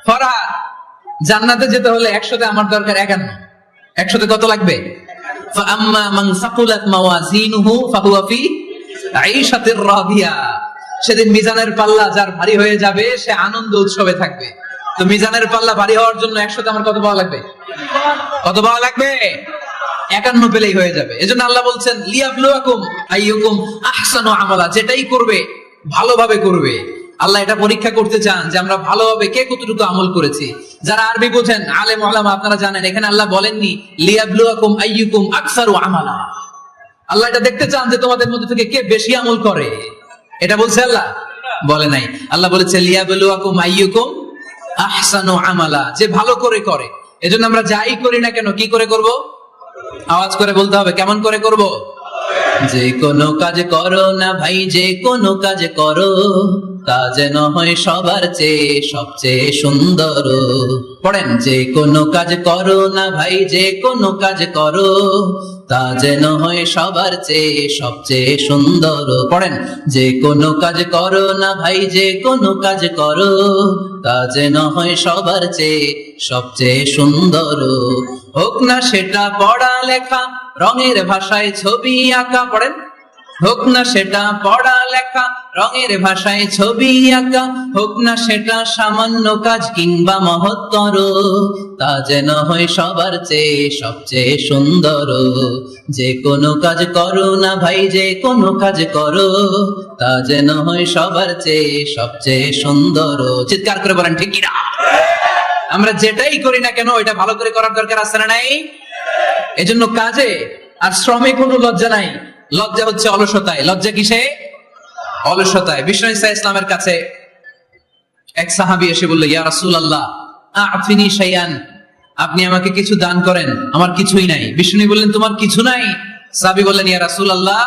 ফরহাদ। জান্নাতে যেতে হলে 100তে আমার দরকার 51। 100তে কত লাগবে? ফাআম্মা মান সাকুলাত মাওয়াজিনুহু ফাহুয়া ফি আইশাতির রাদিয়া। সেদিন মিজানের পাল্লা যার ভারী হয়ে যাবে সে আনন্দ উৎসবে থাকবে। তো মিজানের পাল্লা ভারী হওয়ার জন্য 100তে আমার কত পাওয়া লাগবে? কত পাওয়া লাগবে? 51 পেলেই হয়ে যাবে। এজন্য আল্লাহ বলছেন লিয়াবলুয়াকুম আইয়ুকুম আহসানু আমালা, যেটাই করবে ভালোভাবে করবে। আল্লাহ এটা পরীক্ষা করতে চান যে আমরা ভালোভাবে কে কতটুকু আমল করেছি। যারা আরবি বোঝেন আলেম ওলামা আপনারা জানেন এখানে আল্লাহ বলেননি লিয়াবলুয়াকুম আইয়ুকুম আকসারু আমালা। আল্লাহ এটা দেখতে চান যে তোমাদের মধ্যে থেকে কে বেশি আমল করে। এটা বলছে আল্লাহ? বলে নাই। আল্লাহ বলেছে লিয়াবলুয়াকুম আইয়ুকুম আহসানু আমালা, যে ভালো করে করে। এজন্য আমরা যাই করি না কেন কি করে করব? আওয়াজ করে বলতে হবে। কেমন করে করব? যে কোনো কাজ করো না ভাই, যে কোনো কাজ করো তা যেন হয় সবার চেয়ে সবচেয়ে সুন্দর। পড়েন, যে কোনো কাজ করো না ভাই, যে কোনো কাজ করো তা যেন হয় সবার চেয়ে সবচেয়ে সুন্দর। পড়েন, যে কোনো কাজ করো না ভাই, যে কোনো কাজ করো তা যেন হয় সবার চেয়ে সবচেয়ে সুন্দর। হোক না সেটা পড়া লেখা, রঙের ভাষায় ছবি আঁকা। পড়েন, হোক না সেটা পড়া লেখা, রঙের ভাষায় ছবি আঁকা। হোক না সেটা সামান্য কাজ কিংবা মহত্তর, তা যেন হয় সবার চেয়ে সবচেয়ে সুন্দর। যে কোনো কাজ করো না ভাই, যে কোনো কাজ করো তা যেন হয় সবার চেয়ে সবচেয়ে সুন্দর। চিৎকার করে বলেন ঠিক কিনা? আমরা যেটাই করি না কেন এটা ভালো করে করার দরকার আছে না নাই? এজন্য কাজে আর শ্রমে কোনো লজ্জা নাই। লজ্জা হচ্ছে অলসতায়। লজ্জা কিসে? অলসতায়। বিষ্ণু ইসা ইসলামের কাছে এক সাহাবী এসে বলল, ইয়া রাসূলুল্লাহ আ'তিনি শাইআন, আপনি আমাকে কিছু দান করেন, আমার কিছুই নাই। বিষ্ণু বললেন, তোমার কিছু নাই? সাহাবী বললেন, ইয়া রাসূলুল্লাহ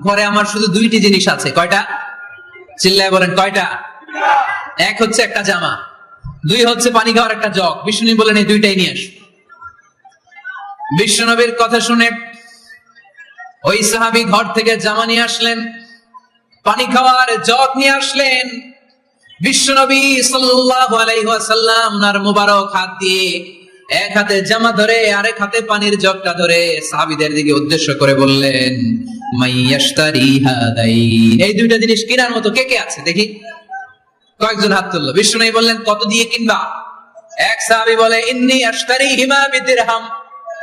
ঘরে আমার শুধু 2টি জিনিস আছে। কয়টা? চিল্লায় বলেন কয়টা? এক হচ্ছে একটা জামা, 2 হচ্ছে পানি খাওয়ার একটা জগ। বিষ্ণু বললেন, এই 2টাই নিয়ে আসো। বিশ্বনবীর কথা শুনে ওই সাহাবী ঘর থেকে জামা নিয়ে আসলেন, পানি খাওয়ার জগ নিয়ে আসলেন। বিশ্বনবী সাল্লাল্লাহু আলাইহি ওয়াসাল্লাম ওনার মুবারক হাত দিয়ে এক হাতে জামা ধরে আরেক হাতে পানির জগটা ধরে সাহাবীদের দিকে উদ্দেশ্য করে বললেন, মাইয়াশতারি হাদাইন, এই 2টা জিনিস কেনার মতো কে কে আছে দেখি। কয়েকজন হাত তুললো। বিশ্বনবী বললেন, কত দিয়ে কিনবা? এক সাহাবী বলে, ইন্নী আশতারিহিমা বিদিরহাম,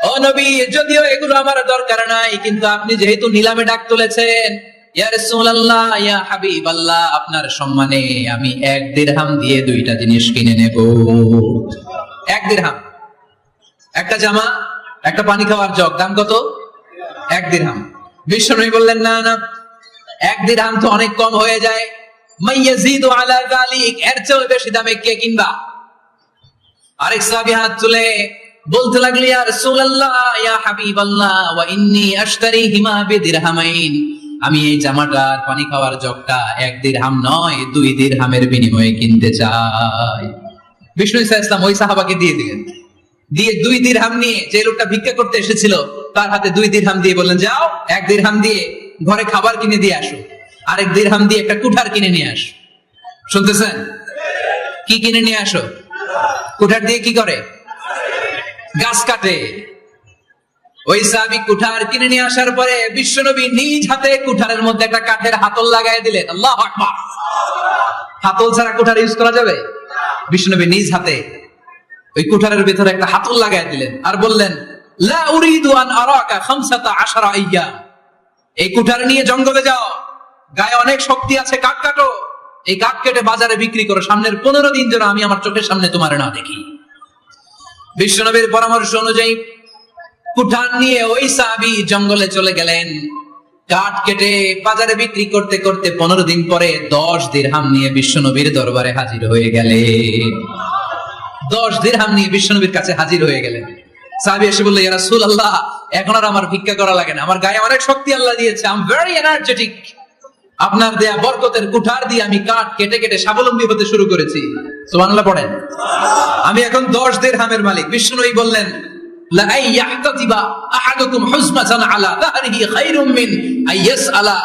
ও নবী যদিও এগুলো আমার দরকার নাই, কিন্তু আপনি যেহেতু নিলামে ডাক তুলেছেন, ইয়া রাসূলুল্লাহ ইয়া হাবিবাল্লাহ, আপনার সম্মানে আমি 1 দিরহাম দিয়ে 2টা জিনিস কিনে নেব। 1 দিরহাম, একটা জামা, একটা পানি খাওয়ার জগ, দাম কত? 1 দিরহাম। বিশ্বনবী বললেন, না না, 1 দিরহাম তো অনেক কম হয়ে যায়। মাইয়াজিদু আলা যালিক, এর চেয়ে বেশি দামে কে কিনবা? আরেক সাহাবী হাত তুলে বলতে লাগলো, ইয়া রাসূলুল্লাহ ইয়া হাবিবাল্লাহ ওয়া ইন্নী আশতারিহিমা বিদিরহামাইন, আমি এই জামাটার পানি খাওয়ার জগটা 1 দিরহাম নয় 2 দিরহামের বিনিময়ে কিনতে চাই। বিষ্ণু ইসা ইসলাম ওই সাহাবাকে দিয়ে দিলেন। দিয়ে 2 দিরহাম নিয়ে যে লোকটা ভিক্ষা করতে এসেছিল তার হাতে 2 দিরহাম দিয়ে বললেন, যাও 1 দিরহাম দিয়ে ঘরে খাবার কিনে দিয়ে আসো, আরেক দিরহাম দিয়ে একটা কুঠার কিনে নিয়ে আসো। শুনতেছেন? কি কিনে নিয়ে আসো? কুঠার দিয়ে কি করে? গাছ কাটে। ওই সাহাবী কুঠার কিনে নিয়ে আসার পরে বিশ্বনবী নিজ হাতে কুঠারের মধ্যে একটা কাঠের হাতল লাগাই দিলেন। আল্লাহু আকবার। হাতল ছাড়া কুঠার ইউজ করা যাবে? বিশ্বনবী নিজ হাতে ওই কুঠারের ভিতরে একটা হাতল লাগাই দিলেন আর বললেন, লা উরিদু আন আরাকা 15 আইয়াম, এই কুঠার নিয়ে জঙ্গলে যাও, গায়ে অনেক শক্তি আছে, কাঠ কাটো, এই কাঠ কেটে বাজারে বিক্রি করো, সামনের 15 দিন যেন আমি আমার চোখের সামনে তোমার না দেখি। বিশ্বনবীর পরামর্শ অনুযায়ী কুঠার নিয়ে ওই সাহাবী জঙ্গলে চলে গেলেন। কাঠ কেটে বাজারে বিক্রি করতে করতে 15 দিন পরে 10 দিরহাম নিয়ে বিশ্বনবীর দরবারে হাজির হয়ে গেলেন। 10 দিরহাম নিয়ে বিশ্বনবীর কাছে হাজির হয়ে গেলেন। সাহাবী এসে বলল, ইয়া রাসূলুল্লাহ এখন আর আমার ভিক্ষা করা লাগে না, আমার গায়ে অনেক শক্তি আল্লাহ দিয়েছে, আই এম ভেরি এনার্জেটিক, আপনার দেয়া বরকতের কুঠার দিয়ে আমি কাঠ কেটে কেটে স্বাবলম্বী হতে শুরু করেছি। সুবহানাল্লাহ পড়েন। আমি এখন 10 দিরহামের মালিক। বিশ্বনবী বললেন, লা আইয়াহতাতিবা আহাদুকুম হুজমাতান আলা যাহরিহি খায়রুম মিন আইয়াসআলা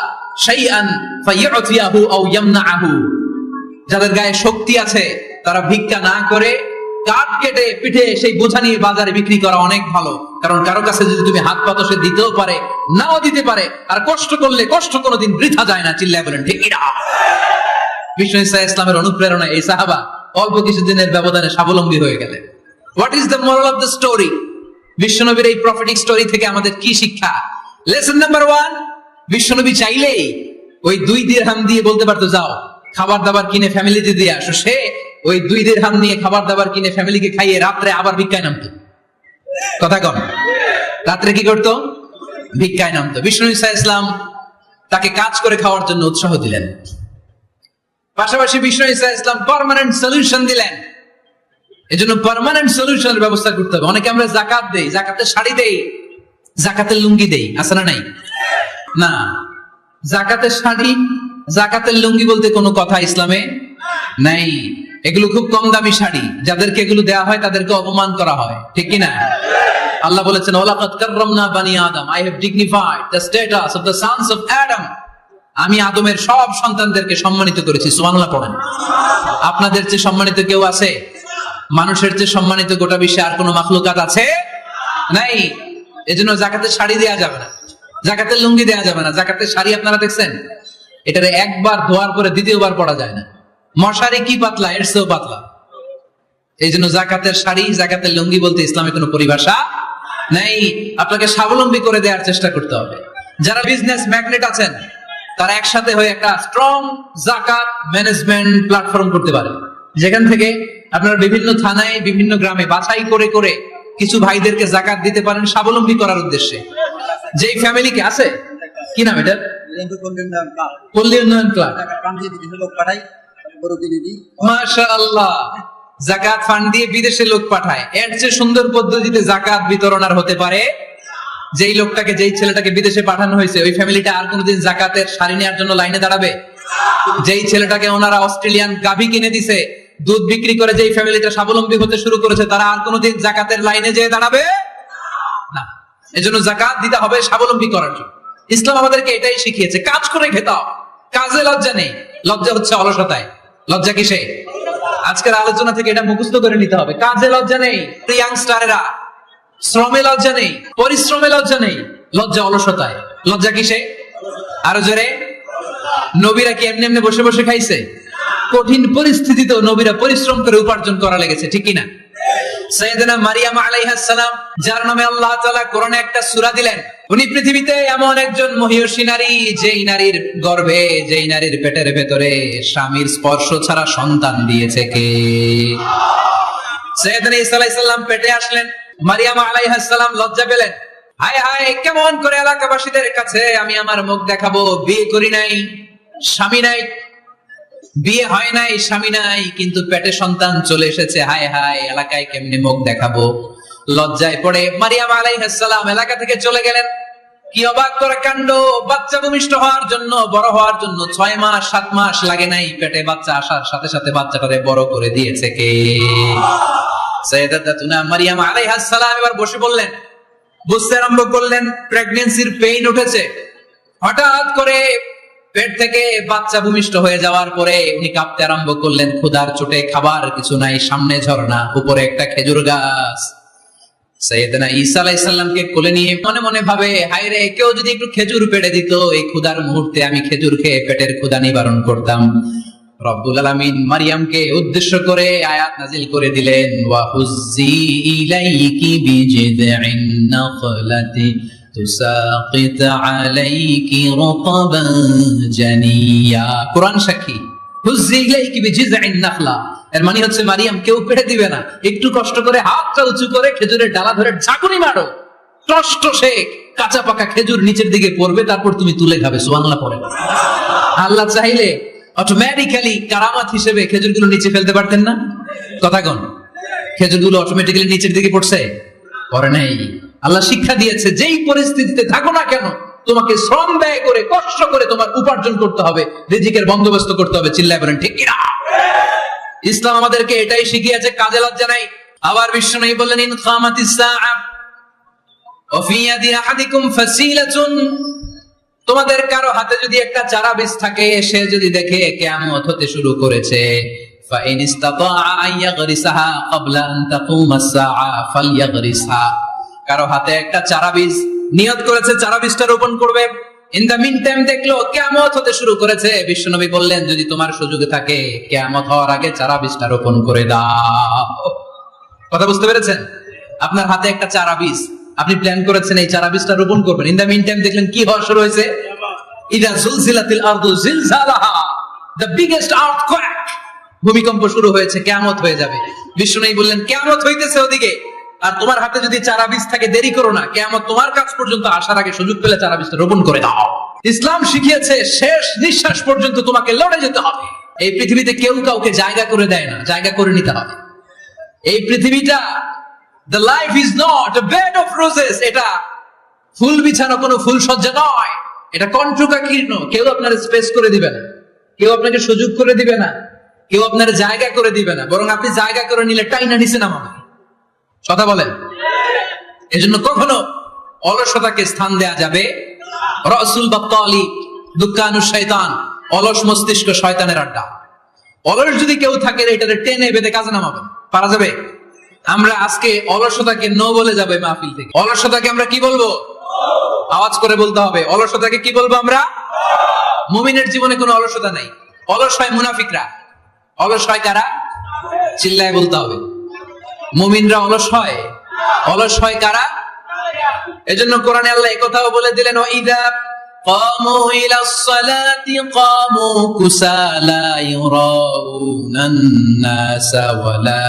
শাইআন ফায়ুতিয়াহু আও ইয়ামনাহু, যাদের গায়ে শক্তি আছে তারা ভিক্ষা না করে কাঠ কেটে পিঠে সেই বোঝা নিয়ে বাজারে বিক্রি করা অনেক ভালো। কারণ কারো কাছে যদি তুমি হাত পাতো, সে দিতেও পারে, নাও দিতে পারে। আর কষ্ট করলে কষ্ট কোনোদিন বৃথা যায় না। চিল্লায় বলেন ঠিক কিনা? বিষ্ণু ঈসা ইসলামের অনুপ্রেরণা এই সাহাবা অল্প কিছুদিনের ব্যবধানে স্বাবলম্বী হয়ে গেলেন। What is the moral of the story? বিশ্বনবীর এই প্রফেটিক স্টোরি থেকে আমাদের কি শিক্ষা? লেসন নাম্বার 1, বিশ্বনবী চাইলেই ওই 2 দিরহাম দিয়ে বলতে পারতো, যাও খাবার দাবার কিনে ফ্যামিলিতে দিয়ে আসো। সে ওই 2 দিরহাম নিয়ে খাবার দাবার কিনে ফ্যামিলিকে খাইয়ে রাত্রে আবার ভিক্ষায় নামতো। কথা কন, রাত্রে কি করতো? ভিক্ষায় নামতো। বিষ্ণু ঈসা ইসলাম তাকে কাজ করে খাওয়ার জন্য উৎসাহ দিলেন। পাশাপাশি বিষ্ণু ঈসা ইসলাম পার্মানেন্ট সলিউশন দিলেন। এজন্য পার্মানেন্ট সলিউশনের ব্যবস্থা করতে হবে। অনেকে আমরা যাকাত দেই, যাকাতের শাড়ি দেই, যাকাতের লুঙ্গি দেই, আছে না নাই? না, যাকাতের শাড়ি, যাকাতের লুঙ্গি বলতে কোনো কথা ইসলামে নাই। এগুলো খুব কম দামি শাড়ি, যাদেরকে এগুলো দেওয়া হয় তাদেরকে অপমান করা হয়, ঠিক কি না? আল্লাহ বলেছেন, ওয়ালাকাদ কাররামনা বানি আদম, I have dignified the status of the sons of Adam. আমি আদমের সব সন্তানদেরকে সম্মানিত করেছি। সুবহানাল্লাহ পড়েন। আপনাদের চেয়ে সম্মানিত কেউ আছে? মানুষের চেয়ে সম্মানিত গোটা বিশ্বে আর কোনো মাখলুকাত আছে? নাই। এজন্য যাকাতের শাড়ি দেয়া যাবে না, যাকাতের লুঙ্গি দেয়া যাবে না। যাকাতের শাড়ি আপনারা দেখছেন, এটারে একবার ধোয়ার পরে দ্বিতীয়বার পরা যায় না। মশারি কি পাতলা, এর চেয়েও পাতলা। এই জন্য জাকাতের শাড়ি, জাকাতের লুঙ্গি বলতে ইসলামে কোনো পরিভাষা নাই। আপনাকে স্বাবলম্বী করে দেওয়ার চেষ্টা করতে হবে। যারা বিজনেস ম্যাগনেট আছেন, তারা একসাথে হয়ে একটা স্ট্রং জাকাত ম্যানেজমেন্ট প্ল্যাটফর্ম করতে পারে, যেখান থেকে আপনারা বিভিন্ন থানায়, বিভিন্ন গ্রামে বাছাই করে করে কিছু ভাইদেরকে জাকাত দিতে পারেন স্বাবলম্বী করার উদ্দেশ্যে। যেই ফ্যামিলিকে আছে, কি নাম এটা? পল্লী উন্নয়ন ক্লাব। মাশাআল্লাহ, যাকাত ফান্ড দিয়ে বিদেশে লোক পাঠায়। এর চেয়ে সুন্দর পদ্ধতিতে যাকাত বিতরণ আর হতে পারে? যেই লোকটাকে, যেই ছেলেটাকে বিদেশে পাঠানো হয়েছে, ওই ফ্যামিলিটা আর কোনোদিন যাকাতের শাড়ি নেওয়ার জন্য লাইনে দাঁড়াবে? যেই ছেলেটাকে ওনারা অস্ট্রেলিয়ান গাভী কিনে দিছে, দুধ বিক্রি করে যেই ফ্যামিলিটা স্বাবলম্বী হতে শুরু করেছে, তারা আর কোনোদিন যাকাতের লাইনে যেয়ে দাঁড়াবে না। এজন্য যাকাত দিতে হবে স্বাবলম্বী করার জন্য। ইসলাম আমাদেরকে এটাই শিখিয়েছে, কাজ করে খেতে হবে। কাজে লজ্জা নেই, লজ্জা হচ্ছে অলসতায়। লজ্জা কিসে? আজকের আলোচনা থেকে এটা মুখস্থ করে নিতে হবে। কাজে লজ্জা নেই, ইয়াংস্টারেরা। শ্রমে লজ্জা নেই, পরিশ্রমে লজ্জা নেই, লজ্জা অলসতায়। লজ্জা কিসে? আরো জোরে। নবীরা কি এমনি এমনি বসে বসে খাইছে? কঠিন পরিস্থিতিতেও নবীরা পরিশ্রম করে উপার্জন করা লেগেছে, ঠিক কিনা? সাইয়েদনা মারিয়াম আলাইহিস সালাম, যার নামে আল্লাহ তাআলা কোরআনে একটা সূরা দিলেন, উনি পৃথিবীতে এমন একজন মহিয়সী নারী, যেই নারীর গর্ভে, যেই নারীর পেটের ভেতরে স্বামীর স্পর্শ ছাড়া সন্তান দিয়েছে কে? সাইয়েদনা ঈসা আলাইহিস সালাম পেটে আসলেন। মারিয়াম আলাইহিস সালাম লজ্জা পেলেন। হায় হায়, কেমন করে এলাকাবাসীদের কাছে আমি আমার মুখ দেখাবো? বিয়ে করি নাই, স্বামী নাই, বিয়ে হয় নাই, স্বামী নাই, কিন্তু পেটে সন্তান চলে এসেছে। হায় হায়, এলাকায় কেমনে মুখ দেখাবো? লজ্জায় পড়ে মারিয়াম আলাইহিস সালাম এলাকা থেকে চলে গেলেন। কি অবাক করা কাণ্ড! বাচ্চা ভূমিষ্ঠ হওয়ার জন্য, বড় হওয়ার জন্য 6 মাস 7 মাস লাগে নাই, পেটে বাচ্চা আসার সাথে সাথে বাচ্চাটারে বড় করে দিয়েছে কে? সাইয়েদাতুনা মারিয়াম আলাইহিস সালাম এবার বসে বললেন, বুঝতে আরম্ভ করলেন প্রেগন্যান্সির পেইন উঠেছে। হঠাৎ করে পেট থেকে বাচ্চা ভূমিষ্ঠ হয়ে যাওয়ার পরে উনি কাঁপতে আরম্ভ করলেন। ক্ষুধার চোটে খাবার কিছু নাই, সামনে ঝর্ণা, উপরে একটা খেজুর গাছ। সাইয়েদনা ঈসা আলাইহিস সালামকে কোলে নিয়ে মনে মনে ভাবে, হায় রে, কেউ যদি একটু খেজুর পেড়ে দিত, এই ক্ষুধার মুহূর্তে আমি খেজুর খেয়ে পেটের ক্ষুধা নিবারণ করতাম। রব্বুল আলামিন মারিয়ামকে উদ্দেশ্য করে আয়াত নাজিল করে দিলেন, ওয়া হুজ্জি ইলাইকি বিজিদঈন নাখলাতি তুসাকিত আলাইকি রাতাবান জানিয়া। কুরআন সাক্ষী, হুজ্জি ইলাইকি বিজিদঈন নাখলা, এর মানে হচ্ছে মারিয়াম, কেউ পেড়ে দিবে না, একটু কষ্ট করে হাতটা উঁচু করে খেজুরের ডালা ধরে ঝাঁকুনি মারো, কষ্ট সে কাঁচা পাকা খেজুর নিচের দিকে পড়বে, তারপর তুমি তুলে খাবে। সুবহানাল্লাহ পড়ে। আল্লাহ চাইলে অটোমেটিক্যালি কারামাত হিসেবে খেজুরগুলো নিচে ফেলতে পারতেন না? কথা কোন? খেজুরগুলো অটোমেটিক্যালি নিচের দিকে পড়ছে? পড়ে নাই। আল্লাহ শিক্ষা দিয়েছে, যেই পরিস্থিতিতে থাকো না কেন, তোমাকে শ্রম ব্যয় করে, কষ্ট করে তোমার উপার্জন করতে হবে, রিজিকের বন্দোবস্ত করতে হবে। চিল্লায় বলেন ঠিক কিনা? ইসলাম আমাদেরকে এটাই শিখিয়েছে, কাজে লজ্জা নাই। আবার বিশ্বনবী বললেন, ইন কামাতিস সাআ ওয়া ফি ইয়াদি আহাদিকুম ফাসিলাতুন, তোমাদের কারো হাতে যদি একটা চারা বীজ থাকে, সে যদি দেখে কিয়ামত হতে শুরু করেছে, فإن استطاع أن يغرسها قبل أن تقوم الساعة فليغرسها। কারো হাতে একটা চারা বীজ নিয়ত করেছে, চারা বীজটা রোপণ করবে। ইন দা মিন টাইম দেখলো কিয়ামত হতে শুরু করেছে। বিশ্বনবী বললেন, যদি তোমার সুযোগ থাকে কিয়ামত হওয়ার আগে চারা বীজটা রোপণ করে দাও। কথা বুঝতে পেরেছেন? আপনার হাতে একটা চারা বীজ, আপনি প্ল্যান করেছেন এই চারা বীজটা রোপণ করবেন। ইন দা মিন টাইম দেখলেন কি হওয়া শুরু হয়েছে? ইদা জুলজিলাতিল আরদু জিলজালাহা, দ্য বিগেস্ট আর্থকোয়েক, ভূমিকম্প শুরু হয়েছে, কিয়ামত হয়ে যাবে। বিশ্বনবী বললেন, কিয়ামত হইতেছে ওদিকে, আর তোমার হাতে যদি চারা বীজ থাকে দেরি করো না, কিয়ামত তোমার কাছ পর্যন্ত আসার আগে সুযোগ পেলে চারা বীজটা রোপণ করে দাও। ইসলাম শিখিয়েছে শেষ নিঃশ্বাস পর্যন্ত তোমাকে লড়ে যেতে হবে। এই পৃথিবীতে কেউ কাউকে জায়গা করে দেয় না, জায়গা করে নিতে হবে। এই পৃথিবীটা, the life is not a bed of roses, এটা ফুল বিছানো কোনো ফুল সজ্জা নয়, এটা কণ্ঠকাকীর্ণ। কেউ আপনার স্পেস করে দিবে না, কেউ আপনাকে সুযোগ করে দিবে না, কেউ আপনার জায়গা করে দিবে না, বরং আপনি জায়গা করে নিলে টাইনা নিচে নামাবে। কথা বলেন? এজন্য কখনো অলসতাকে স্থান দেয়া যাবে। রাসূল বাত্তালি দুক্কানু শয়তান, অলস মস্তিষ্ক শয়তানের আড্ডা। অলস যদি কেউ থাকে এটারে টেনে বেঁধে কাজে নামাবে, পারা যাবে? আমরা আজকে অলসতাকে নো বলে যাবে মাহফিল থেকে। অলসতাকে আমরা কি বলবো? আওয়াজ করে বলতে হবে। অলসতাকে কি বলবো আমরা? মুমিনের জীবনে কোনো অলসতা নাই। অলস হয় মুনাফিকরা। অলস হয় কারা? চিল্লায় বলতে হবে। মুমিনরা অলস হয়। অলস হয় কারা? এজন্য কোরআনে আল্লাহ এই কথাও বলে দিলেন, ওয়াইদা কামু ইলাস সালাতি কামু কুসালা ইউরাউনান নাসা ওয়ালা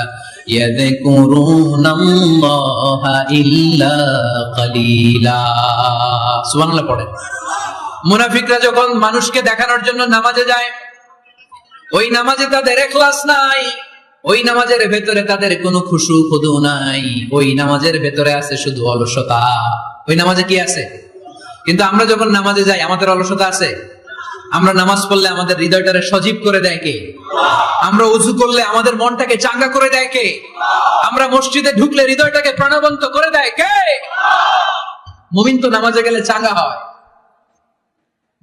ইয়াযকুরুনাল্লাহা ইল্লা কালিলা। সুবহানাল্লাহ পড়ে। মুনাফিকরা যখন মানুষকে দেখানোর জন্য নামাজে যায়, ওই নামাজে তাদের ইখলাস নাই, ওই নামাজের ভেতরে তাদের কোনো খুশু খুদু নাই, ওই নামাজের ভেতরে আছে শুধু অলসতা। ওই নামাজে কি আছে? কিন্তু আমরা যখন নামাজে যাই আমাদের অলসতা আছে? আমরা নামাজ পড়লে আমাদের হৃদয়টারে সজীব করে দেয় কে? আমরা ওযু করলে আমাদের মনটাকে চাঙ্গা করে দেয় কে? আমরা মসজিদে ঢুকলে হৃদয়টাকে প্রাণবন্ত করে দেয় কে? মুমিন তো নামাজে গেলে চাঙ্গা হয়,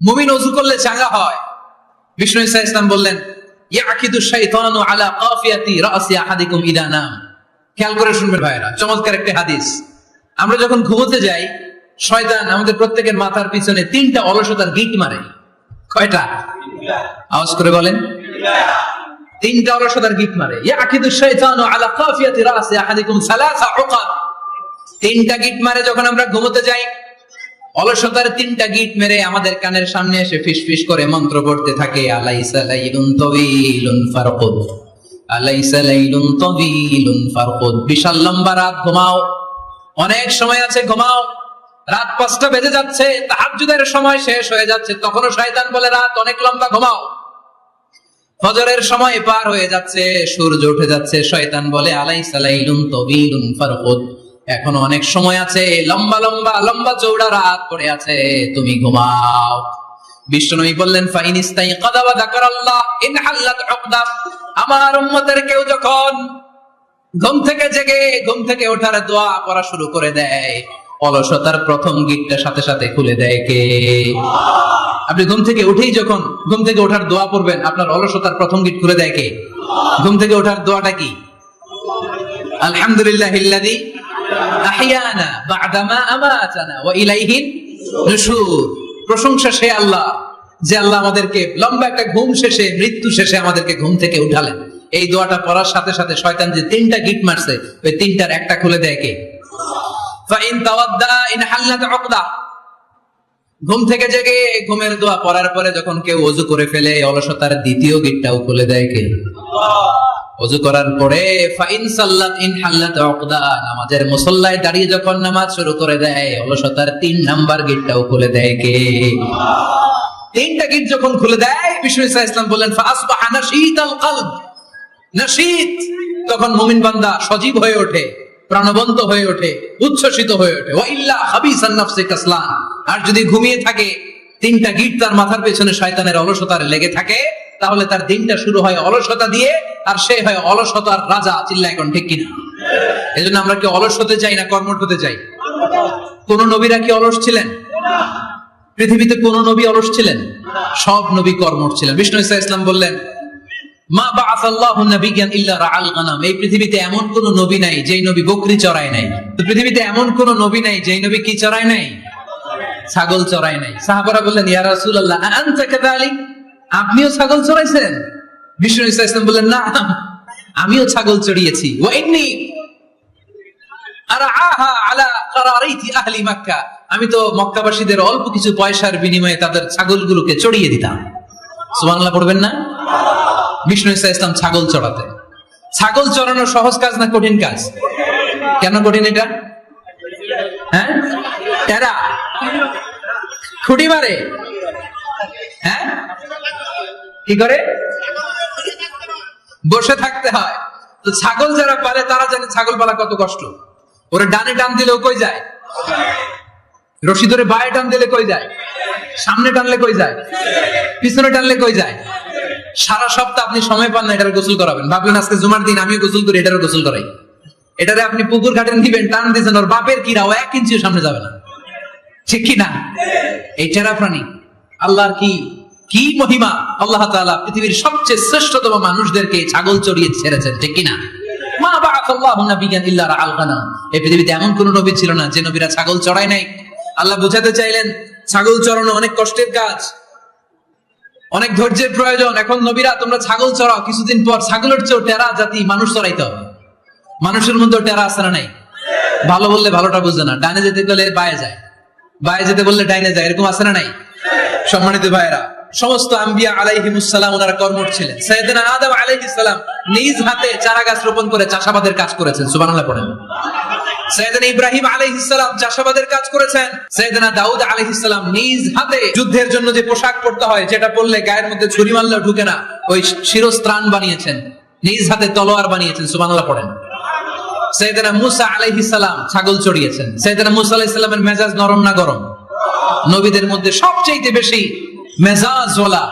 মুমিন ওযু করলে চাঙ্গা হয়। বিষ্ণু ঈসা ইসলাম বললেন, ইয়াকিদু শাইতানু আলা কাফিয়াতি রাসি আহাদিকুম ইদা নাম। খেয়াল করে শুনবেন ভাইরা, চমৎকার একটা হাদিস। আমরা যখন ঘুমোতে যাই, শয়তান আমাদের প্রত্যেকের মাথার পিছনে 3টা অলসতার গিট মারে। কয়টা? আওয়াজ করে বলেন। 3টা অলসতার গিট মারে। ইয়াকিদু শাইতানু আলা কাফিয়াতি রাসি আহাদিকুম সালাসা উকাদ। 3টা গিট মারে যখন আমরা ঘুমোতে যাই। অলসতার 3টা গিট মেরে আমাদের কানের সামনে এসে ফিসফিস করে মন্ত্র পড়তে থাকে, আলাইসা লাইলুন তাওয়িলুন ফারকুদ, আলাইসা লাইলুন তাওয়িলুন ফারকুদ। বিশাল লম্বা রাত, ঘুমাও। অনেক সময় আছে, ঘুমাও। রাত 5টা বেজে যাচ্ছে, তাহাজ্জুদের সময় শেষ হয়ে যাচ্ছে, তখনও শয়তান বলে রাত অনেক লম্বা, ঘুমাও। ফজরের সময় পার হয়ে যাচ্ছে, সূর্য উঠে যাচ্ছে, শয়তান বলে আলাইসা লাইলুন তাওয়িলুন ফারকুদ, এখনো অনেক সময় আছে, লম্বা লম্বা লম্বা চৌড়া রাত পড়ে আছে, তুমি ঘুমাও। বিশ্বনবী বললেন, ফাইন ইস্তাইকাযা ওয়া যাকারাল্লাহ ইনহাল্লাত উকদা। আমার উম্মতের কেউ যখন ঘুম থেকে জেগে ঘুম থেকে ওঠার দোয়া করা শুরু করে দেয়, অলসতার প্রথম গিটটা সাথে সাথে খুলে দেয় কে? আপনি ঘুম থেকে উঠেই যখন ঘুম থেকে ওঠার দোয়া পড়বেন, আপনার অলসতার প্রথম গিট খুলে দেয় কে? ঘুম থেকে ওঠার দোয়াটা কি? আলহামদুলিল্লাহিল্লাযী আহিয়ানা বা'দামা আমাতানা ওয়া ইলাইহিন নুশুর। প্রশংসা সে আল্লাহ, যে আল্লাহ আমাদেরকে লম্বা একটা ঘুম শেষে, মৃত্যু শেষে আমাদেরকে ঘুম থেকে উঠালেন। এই দোয়াটা পড়ার সাথে সাথে শয়তান যে 3টা গিট মারছে, ওই 3টার একটা খুলে দেয় কে? ফাইন তাওয়াদ্দা ইনহাল্লাত উকদা। ঘুম থেকে জেগে ঘুমের দোয়া পড়ার পরে যখন কেউ ওযু করে ফেলে, অলসতার দ্বিতীয় গিটটাও খুলে দেয় কে? ওযু করার পরে ফাইন সাল্লাত ইনহাল্লাত উকদা, নামাজের মুসল্লায় দাঁড়িয়ে যখন নামাজ শুরু করে দেয়, অলসতার 3 নাম্বার গিটটাও খুলে দেয় কে? 3টা গিট যখন খুলে দেয়, বিষ্ণু ঈসা ইসলাম বলেন, ফাসবাহা নাশীতাল কলব। নাশীত, তখন মুমিন বান্দা সজীব হয়ে ওঠে, প্রাণবন্ত হয়ে ওঠে, উচ্ছ্বসিত হয়ে ওঠে। ওয়া ইল্লা হাবিসান নাফসি কাসলান। আর যদি ঘুমিয়ে থাকে, 3টা গিট তার মাথার পেছনে শয়তানের অলসতার লেগে থাকে, তাহলে তার দিনটা শুরু হয় অলসতা দিয়ে, আর সে হয় অলসতার রাজা। চিল্লা এখন ঠিক কিনা? এজন্য আমরা কি অলস হতে চাই না কর্মঠ হতে চাই? কোন নবীরা কি অলস ছিলেন? পৃথিবীতে কোন নবী অলস ছিলেন? সব নবী কর্মঠ ছিলেন। বিষ্ণু ঈসা ইসলাম বললেন, মা বাআসাল্লাহু নাবিয়্যান ইল্লা রাআল গানাম, এই পৃথিবীতে এমন কোন নবী নাই যেই নবী বকরি চড়ায় নাই। তো পৃথিবীতে এমন কোন নবী নাই যেই নবী কি চড়ায় নাই? ছাগল চড়ায় নাই। সাহাবারা বললেন, ইয়া রাসূলুল্লাহ আনতা কাযালিক, আপনিও ছাগল চড়াইছেন? বিষ্ণু নবী সাল্লাল্লাহু আলাইহি ওয়াসাল্লাম বললেন, না, আমিও ছাগল চড়িয়েছি। ওয়া ইন্নী আরআহা আলা কারারিতি আহলি মক্কা, আমি তো মক্কাবাসীদের অল্প কিছু পয়সার বিনিময়ে তাদের ছাগলগুলোকে চড়িয়ে দিতাম। সুবহানাল্লাহ পড়বেন না? বিষ্ণু ঈসা ইসলাম ছাগল চড়াতেন। ছাগল চড়ানো সহজ কাজ না কঠিন কাজ? কেন কঠিন এটা? হ্যাঁ, টেরা খুঁটি মারে। হ্যাঁ, কি করে? বসে থাকতে হয়। তো ছাগল যারা পালে তারা জানে ছাগল পালা কত কষ্ট। ওরে ডানে টান দিলেও কই যায়? রশি ধরে বায়ে টান দিলে কই যায়? সামনে টানলে কই যায়? পিছনে টানলে কই যায়? সারা সপ্তাহ আপনি সময় পান না এটার গোসল করাবেন। ভাবলেন আজকে জুমার দিন আমিও গোসল করি, এটারও গোসল করাই। এটারে আপনি পুকুর ঘাটে নিবেন, টান দিয়েছেন, ওর বাপের কিরা, ও 1 ইঞ্চিও সামনে যাবে না। ঠিক কি না? এই টেরা প্রাণী আল্লাহর কি মহিমা! আল্লাহ তাআলা পৃথিবীর সবচেয়ে শ্রেষ্ঠতম মানুষদেরকে ছাগল চড়িয়ে ছেড়েছেন। ঠিক কি না? মা বাআসাল্লাহু নাবিয়্যান ইল্লা রাআল গানাম, এই পৃথিবীতে এমন কোন নবী ছিল না যে নবীরা ছাগল চড়ায় নাই। আল্লাহ বুঝাতে চাইলেন ছাগল চড়ানো অনেক কষ্টের কাজ, অনেক ধৈর্যের প্রয়োজন। এখন নবীরা তোমরা ছাগল চড়াও, কিছুদিন পর ছাগলের চেয়েও টেরা জাতি মানুষ চড়াইতে হবে। মানুষের মধ্যে টেরা আছে না নাই? ভালো বললে ভালোটা বুঝে না, ডাইনে যেতে গেলে বায়ে যায়, বায়ে যেতে বললে ডাইনে যায়, এরকম আছে না নাই? সম্মানিত ভাইরা, সমস্ত আম্বিয়া আলাইহিমুস সালাম ওনারা কর্মঠ ছিলেন। সাইয়েদনা আদম আলাইহিস সালাম নিজ হাতে চারা গাছ রোপণ করে চাষাবাদের কাজ করেছেন। সুবহানাল্লাহ পড়েন। সাইয়েদনা ইব্রাহিম আলাইহিস সালাম চাষাবাদের কাজ করেছেন। সাইয়েদনা দাউদ আলাইহিস সালাম নিজ হাতে যুদ্ধের জন্য যে পোশাক পরতে হয়, যেটা পরলে গায়ের মধ্যে ছুরি মারলেও ঢুকে না, ওই শিরস্ত্রাণ বানিয়েছেন, নিজ হাতে তলোয়ার বানিয়েছেন। সুবহানাল্লাহ পড়েন। সাইয়েদনা মুসা আলাইহিস সালাম ছাগল চড়িয়েছেন। সাইয়েদনা মুসা আলাইহিস সালামের মেজাজ নরম না গরম? নবীদের মধ্যে সবচেয়ে বেশি মেজাজওয়ালা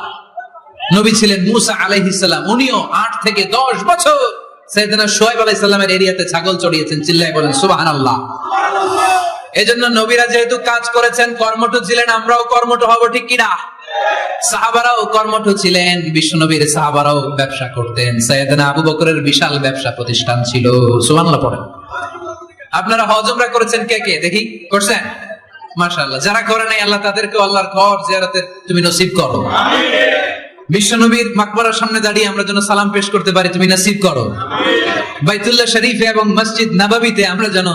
নবী ছিলেন মুসা আলাইহিস সালাম। উনিও 8 থেকে 10 বছর সাইয়েদনা শুআয়ব আলাইহিস সালামের এরিয়াতে ছাগল চড়িয়েছেন। চিল্লায় বলেন সুবহানাল্লাহ। এজন্য নবীরা যেহেতু কাজ করেছেন, কর্মঠ ছিলেন, আমরাও কর্মঠ হব। ঠিক কি না? সাহাবারাও কর্মঠ ছিলেন, বিশ্বনবীর সাহাবারাও ব্যবসা করতেন। সাইয়েদনা আবু বকরের বিশাল ব্যবসা প্রতিষ্ঠান ছিল। সুবহানাল্লাহ পড়েন। আপনারা হজ উমরা করেছেন কে কে? দেখি করছেন? মাশাআল্লাহ। যারা করে নাই আল্লাহ তাদেরকে আল্লাহর ঘর জিয়ারতের তুমি নসিব করো। আমিন। বিশ্বনবীর মাকবরার সামনে দাঁড়িয়ে আমরা যেন সালাম পেশ করতে পারি, তুমি নসিব করো। আমিন। বাইতুল্লাহ শরীফে এবং মসজিদ নববীতে আমরা যেন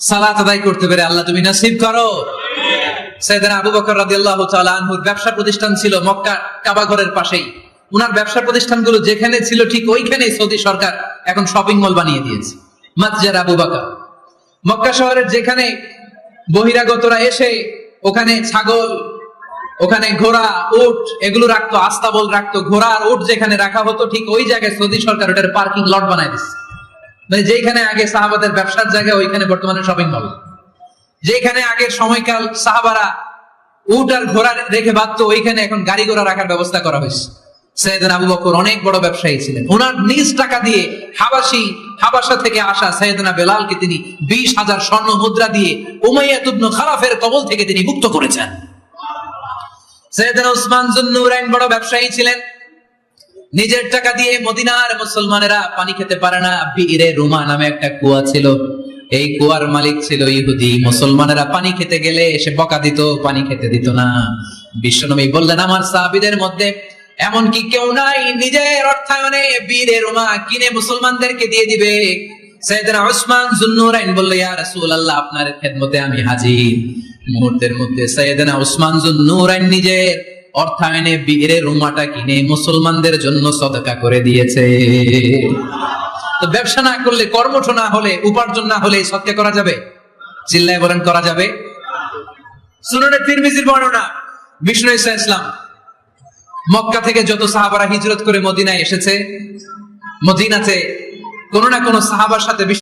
সালাত আদায় করতে পারি, আল্লাহ তুমি নসিব করো। আমিন। সাইয়েদনা আবু বকর রাদিয়াল্লাহু তাআলা আনহুর ব্যবসা প্রতিষ্ঠান ছিল মক্কা কাবা ঘরের পাশেই। উনার ব্যবসা প্রতিষ্ঠানগুলো যেখানে ছিল ঠিক ওইখানেই সৌদি সরকার এখন শপিং মল বানিয়ে দিয়েছে, মাসজিদ আবু বকর। মক্কা শহরের যেখানে বহিরাগতরা এসে ওখানে ছাগল, ওখানে ঘোড়া, উট এগুলো রাখতো, আস্তাবল রাখতো, ঘোড়া আর উট যেখানে রাখা হতো ঠিক ওই জায়গায় সৌদি সরকার ওটার পার্কিং লট বানায় দিচ্ছে। মানে যেখানে আগে সাহাবাদের ব্যবসার জায়গা, ওইখানে বর্তমানে শপিং মল। যেখানে আগের সময়কাল সাহাবারা উট আর ঘোড়া রেখে বাঁধতো, ওইখানে এখন গাড়ি ঘোড়া রাখার ব্যবস্থা করা হয়েছে। সাইয়েদনা আবু বকর অনেক বড় ব্যবসায়ী ছিলেন। ওনার নিজ টাকা দিয়ে হাবাসা থেকে আসা সাইয়েদনা বেলালকে তিনি 20,000 স্বর্ণ মুদ্রা দিয়ে উমাইয়া ইবনে খালাফের কবল থেকে তিনি মুক্ত করেছেন। সাইয়েদনা উসমান যুন্নুরাইন বড় ব্যবসায়ী ছিলেন। নিজের টাকা দিয়ে মদিনার মুসলমানেরা পানি খেতে পারে না, বীরে রুমা নামে একটা কুয়া ছিল, এই কুয়ার মালিক ছিল ইহুদি। মুসলমানেরা পানি খেতে গেলে এসে বকা দিত, পানি খেতে দিত না। বিশ্বনবী বললেন, আমার সাহাবীদের মধ্যে এমন কি কেউ নাই নিজের অর্থায়নে বীরে রুমা কিনে মুসলমানদেরকে দিয়ে দিবে? সাইয়েদনা উসমান যুন্নুরাইন বলল, ইয়া রাসূলুল্লাহ, আপনার খেদমতে আমি হাজির। মুহূর্তের মধ্যে সাইয়েদনা উসমান যুন্নুরাইন নিজের অর্থায়নে বীরে রুমাটা কিনে মুসলমানদের জন্য সদকা করে দিয়েছে। তো ব্যবসা না করলে, কর্মঠ না হলে, উপার্জন না হলে সদকা করা যাবে? চিল্লায় বলেন করা যাবে? সুনানে তিরমিজির বর্ণনা, বিষ্ণু ঈসা ইসলাম মক্কা থেকে যত সাহাবারা হিজরত করে মদিনায় এসেছে, মদিনাতে কোন না কোন সাহাবার সাথে